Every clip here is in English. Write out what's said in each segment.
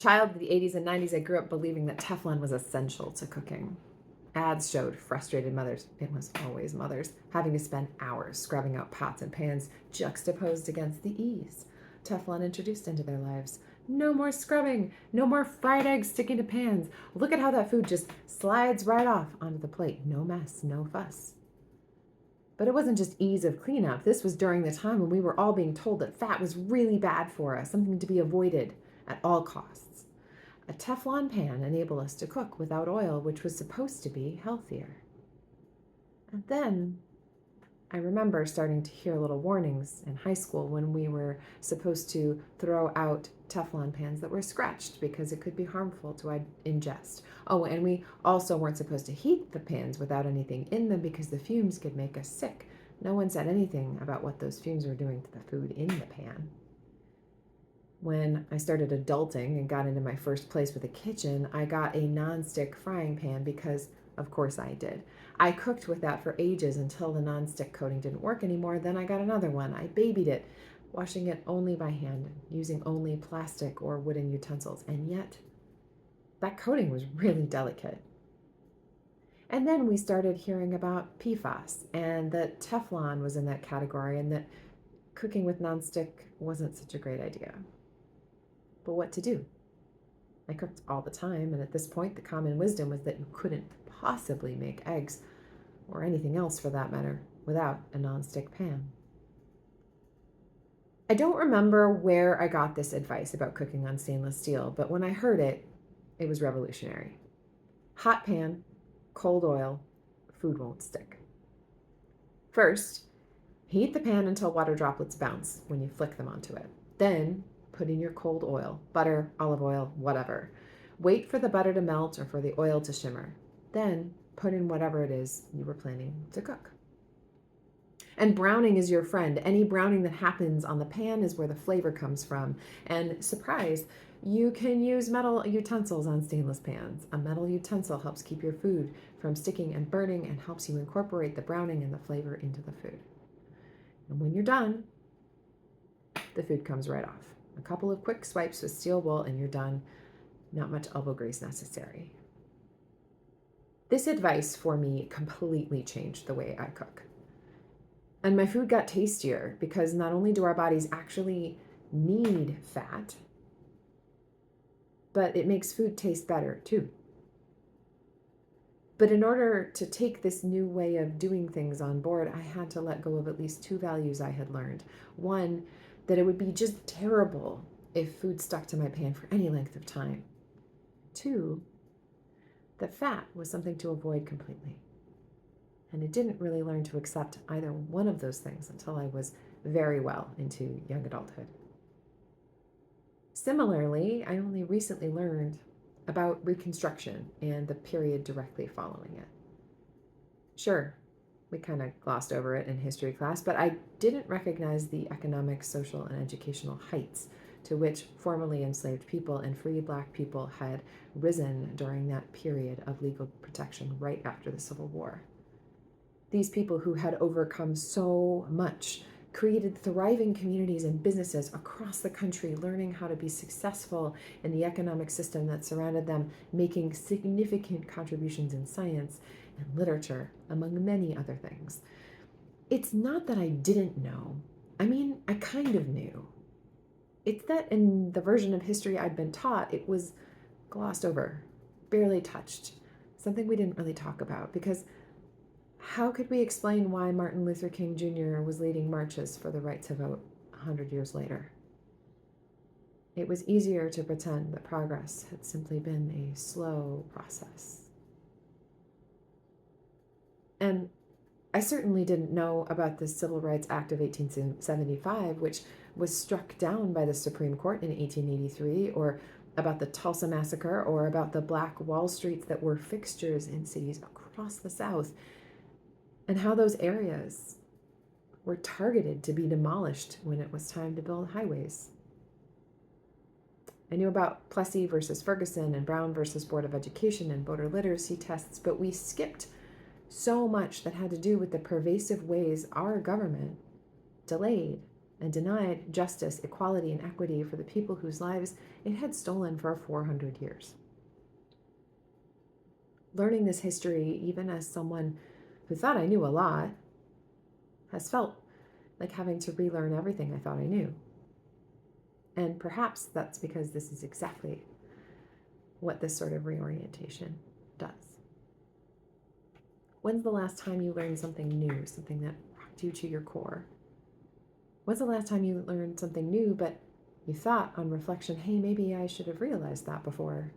Child of the 80s and 90s, I grew up believing that Teflon was essential to cooking. Ads showed frustrated mothers, it was always mothers, having to spend hours scrubbing out pots and pans juxtaposed against the ease Teflon introduced into their lives. No more scrubbing, no more fried eggs sticking to pans. Look at how that food just slides right off onto the plate. No mess, no fuss. But it wasn't just ease of cleanup. This was during the time when we were all being told that fat was really bad for us, something to be avoided at all costs. A Teflon pan enabled us to cook without oil, which was supposed to be healthier. And then I remember starting to hear little warnings in high school when we were supposed to throw out Teflon pans that were scratched because it could be harmful to ingest. Oh, and we also weren't supposed to heat the pans without anything in them because the fumes could make us sick. No one said anything about what those fumes were doing to the food in the pan. When I started adulting and got into my first place with a kitchen, I got a nonstick frying pan because, of course, I did. I cooked with that for ages until the nonstick coating didn't work anymore. Then I got another one. I babied it, washing it only by hand, using only plastic or wooden utensils. And yet, that coating was really delicate. And then we started hearing about PFAS and that Teflon was in that category and that cooking with nonstick wasn't such a great idea. But what to do? I cooked all the time, and at this point, the common wisdom was that you couldn't possibly make eggs, or anything else for that matter, without a nonstick pan. I don't remember where I got this advice about cooking on stainless steel, but when I heard it, it was revolutionary. Hot pan, cold oil, food won't stick. First, heat the pan until water droplets bounce when you flick them onto it. Then, put in your cold oil, butter, olive oil, whatever. Wait for the butter to melt or for the oil to shimmer. Then put in whatever it is you were planning to cook. And browning is your friend. Any browning that happens on the pan is where the flavor comes from. And surprise, you can use metal utensils on stainless pans. A metal utensil helps keep your food from sticking and burning and helps you incorporate the browning and the flavor into the food. And when you're done, the food comes right off. A couple of quick swipes with steel wool and you're done. Not much elbow grease necessary. This advice for me completely changed the way I cook. And my food got tastier because not only do our bodies actually need fat, but it makes food taste better too. But in order to take this new way of doing things on board, I had to let go of at least two values I had learned. One, that it would be just terrible if food stuck to my pan for any length of time. Two, that fat was something to avoid completely. And I didn't really learn to accept either one of those things until I was very well into young adulthood. Similarly, I only recently learned about Reconstruction and the period directly following it. Sure, we kind of glossed over it in history class, but I didn't recognize the economic, social, and educational heights to which formerly enslaved people and free Black people had risen during that period of legal protection right after the Civil War. These people who had overcome so much created thriving communities and businesses across the country, learning how to be successful in the economic system that surrounded them, making significant contributions in science and literature, among many other things. It's not that I didn't know. I mean, I kind of knew. It's that in the version of history I'd been taught, it was glossed over, barely touched, something we didn't really talk about, because how could we explain why Martin Luther King Jr. was leading marches for the right to vote 100 years later? It was easier to pretend that progress had simply been a slow process. And I certainly didn't know about the Civil Rights Act of 1875, which was struck down by the Supreme Court in 1883, or about the Tulsa Massacre, or about the Black Wall Streets that were fixtures in cities across the South, and how those areas were targeted to be demolished when it was time to build highways. I knew about Plessy versus Ferguson and Brown versus Board of Education and voter literacy tests, but we skipped so much that had to do with the pervasive ways our government delayed, and denied justice, equality, and equity for the people whose lives it had stolen for 400 years. Learning this history, even as someone who thought I knew a lot, has felt like having to relearn everything I thought I knew. And perhaps that's because this is exactly what this sort of reorientation does. When's the last time you learned something new, something that rocked you to your core? When's the last time you learned something new, but you thought on reflection, hey, maybe I should have realized that before?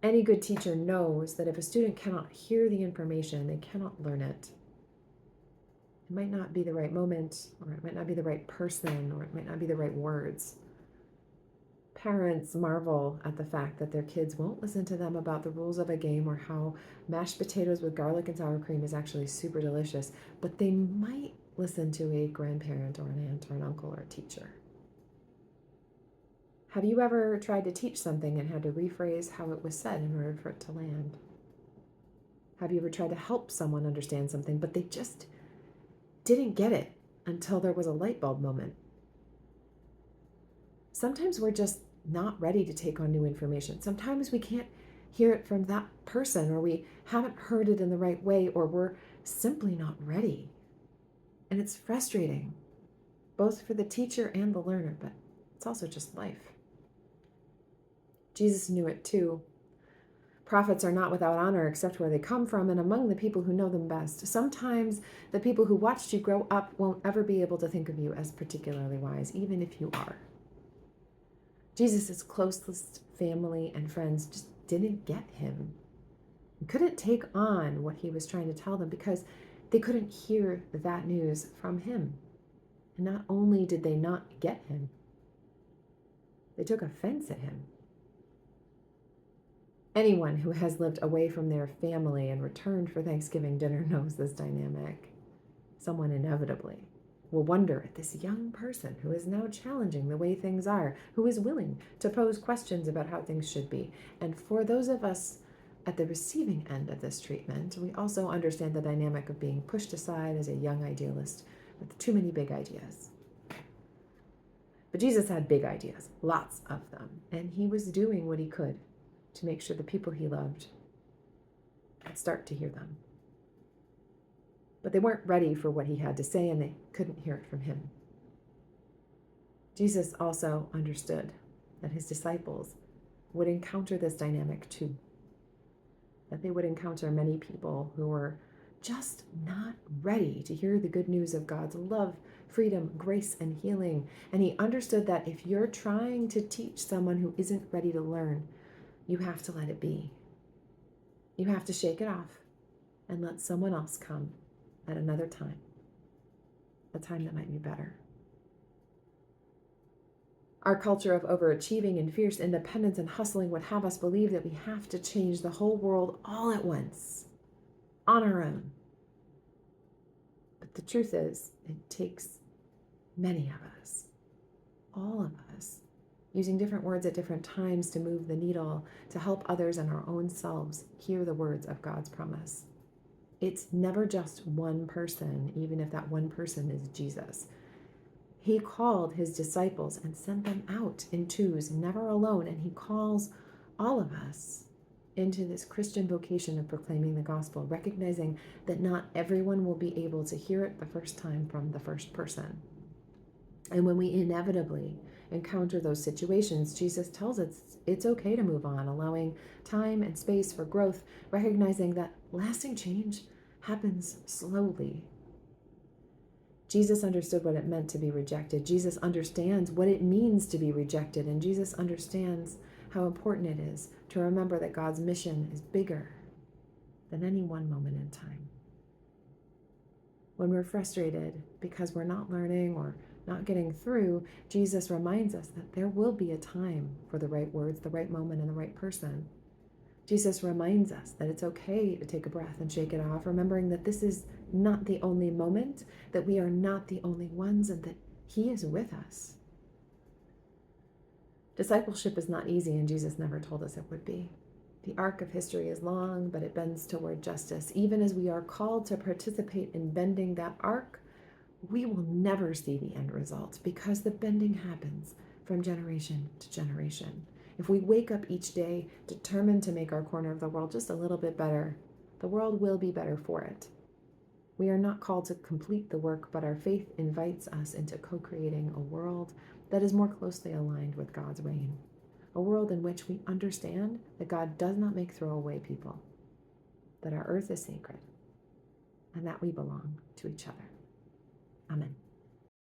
Any good teacher knows that if a student cannot hear the information, they cannot learn it. It might not be the right moment, or it might not be the right person, or it might not be the right words. Parents marvel at the fact that their kids won't listen to them about the rules of a game or how mashed potatoes with garlic and sour cream is actually super delicious, but they might listen to a grandparent or an aunt or an uncle or a teacher. Have you ever tried to teach something and had to rephrase how it was said in order for it to land? Have you ever tried to help someone understand something, but they just didn't get it until there was a light bulb moment? Sometimes we're just not ready to take on new information. Sometimes we can't hear it from that person, or we haven't heard it in the right way, or we're simply not ready. And it's frustrating, both for the teacher and the learner, but it's also just life. Jesus knew it too. Prophets are not without honor except where they come from and among the people who know them best. Sometimes the people who watched you grow up won't ever be able to think of you as particularly wise, even if you are. Jesus' closest family and friends just didn't get him. They couldn't take on what he was trying to tell them because they couldn't hear that news from him. And not only did they not get him, they took offense at him. Anyone who has lived away from their family and returned for Thanksgiving dinner knows this dynamic. Someone inevitably will wonder at this young person who is now challenging the way things are, who is willing to pose questions about how things should be. And for those of us at the receiving end of this treatment, we also understand the dynamic of being pushed aside as a young idealist with too many big ideas. But Jesus had big ideas, lots of them, and he was doing what he could to make sure the people he loved could start to hear them. But they weren't ready for what he had to say, and they couldn't hear it from him. Jesus also understood that his disciples would encounter this dynamic too, that they would encounter many people who were just not ready to hear the good news of God's love, freedom, grace, and healing. And he understood that if you're trying to teach someone who isn't ready to learn, you have to let it be. You have to shake it off and let someone else come at another time, a time that might be better. Our culture of overachieving and fierce independence and hustling would have us believe that we have to change the whole world all at once, on our own. But the truth is, it takes many of us, all of us, using different words at different times to move the needle, to help others and our own selves hear the words of God's promise. It's never just one person, even if that one person is Jesus. He called his disciples and sent them out in twos, never alone, and he calls all of us into this Christian vocation of proclaiming the gospel, recognizing that not everyone will be able to hear it the first time from the first person. And when we inevitably encounter those situations, Jesus tells us it's okay to move on, allowing time and space for growth, recognizing that lasting change happens slowly. Jesus understood what it meant to be rejected. Jesus understands what it means to be rejected, and Jesus understands how important it is to remember that God's mission is bigger than any one moment in time. When we're frustrated because we're not learning or not getting through, Jesus reminds us that there will be a time for the right words, the right moment, and the right person. Jesus reminds us that it's okay to take a breath and shake it off, remembering that this is not the only moment, that we are not the only ones, and that he is with us. Discipleship is not easy, and Jesus never told us it would be. The arc of history is long, but it bends toward justice. Even as we are called to participate in bending that arc, we will never see the end result because the bending happens from generation to generation. If we wake up each day determined to make our corner of the world just a little bit better, the world will be better for it. We are not called to complete the work, but our faith invites us into co-creating a world that is more closely aligned with God's reign. A world in which we understand that God does not make throwaway people, that our earth is sacred, and that we belong to each other. Amen.